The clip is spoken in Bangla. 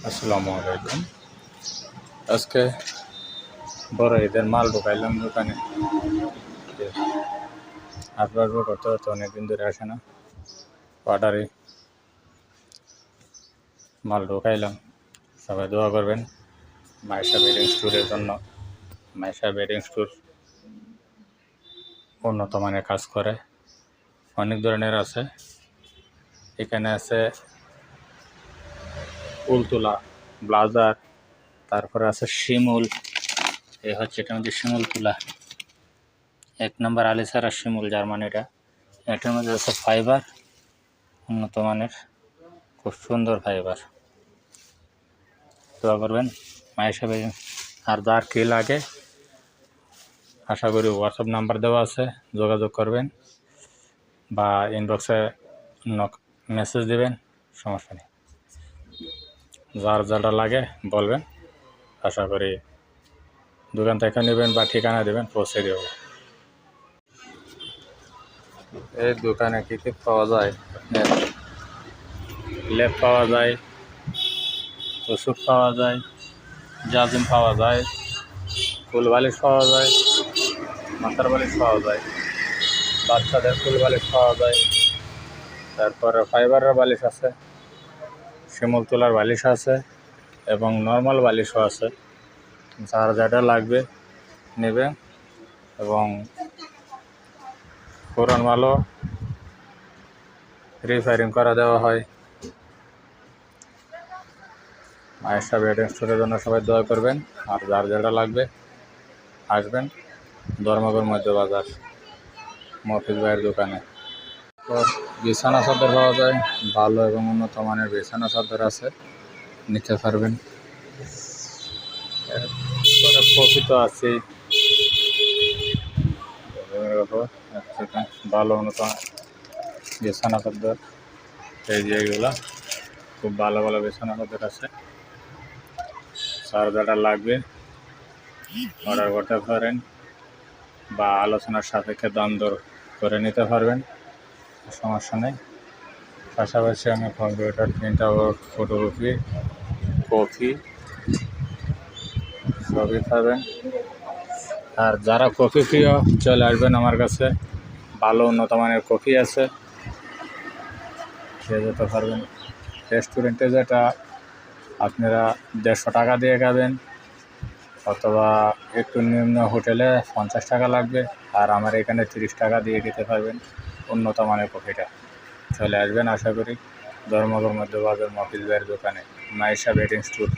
আসসালামু আলাইকুম। আজকে বড় ঈদের মাল ঢুকাইলাম দোকানে। আসবার করতে হতো, অনেকদিন ধরে আসে না। অর্ডারে মাল ঢুকাইলাম। সবাই দোয়া করবেন মাইশা বেডিং স্টোরের জন্য। মাইশা বেডিং স্টোর উন্নত মানের কাজ করে, অনেক ধরনের আছে। এখানে আছে উলতুলা, ব্লাজার, তারপরে আছে শিমুল। এই হচ্ছে এটার মধ্যে শিমুল তুলা, 1 নম্বর আলিসারা শিমুল জার্মানিটা। এটার মধ্যে আছে ফাইবার, উন্নত মানের, খুব সুন্দর ফাইবার। দোয়া করবেন মায়েশা বেগম। আর যার কী লাগে আশা করি হোয়াটসঅ্যাপ নাম্বার দেওয়া আছে, যোগাযোগ করবেন বা ইনবক্সে মেসেজ দেবেন, সমস্যা নেই। যার যেটা লাগে বলবেন, আশা করি দোকান থেকে নেবেন বা ঠিকানা দেবেন, পৌঁছে দেব। এই দোকানে কী কী পাওয়া যায়? লেপ পাওয়া যায়, ওষুধ পাওয়া যায়, জাজিম পাওয়া যায়, ফুল বালিশ পাওয়া যায়, মাথার বালিশ পাওয়া যায়, বাচ্চাদের ফুল বালিশ পাওয়া যায়, তারপরে ফাইবারের বালিশ আছে, শিমুল তোলার বালিশ আছে এবং নর্মাল বালিশও আছে। যার যেটা লাগবে নেবে এবং পুরান মালও রিপেয়ারিং করা দেওয়া হয়। মায়েশা বেডিং স্টোরের জন্য সবাই দোয়া করবেন। আর যার যেটা লাগবে আসবেন ধর্মগড় মধ্য বাজার মফিজ ভাইয়ের দোকানে। তো বিছানা চাদর পাওয়া যায়, ভালো এবং উন্নত মানের বিছানা চাদর আছে, নিতে পারবেন। এরপরে কফি তো আছেই, ভালো উন্নত বিছানা চাদর। এই যে এগুলা খুব ভালো ভালো বিছানা চাদর আছে। যার যেটা লাগবে অর্ডার করতে পারেন বা আলোচনার সাপেক্ষে দাম দর করে নিতে পারবেন, সমস্যা নেই। পাশাপাশি আমি কম্পিউটার প্রিন্টার, ফটোকপি, কফি সবই পাবেন। আর যারা কফি প্রিয় চলে আসবেন আমার কাছে, ভালো উন্নত মানের কফি আছে, খেয়ে যেতে পারবেন। রেস্টুরেন্টে যেটা আপনারা 150 টাকা দিয়ে খাবেন অথবা একটু নিম্ন হোটেলে 50 টাকা লাগবে, আর আমার এখানে 30 টাকা দিয়ে খেতে পারবেন উন্নত মানের কফিটা। চলে আসবেন আশা করি ধর্মগড় মধ্য বাজার মফিজ ভাইয়ের দোকানে, মায়েশা বেডিং স্টোর।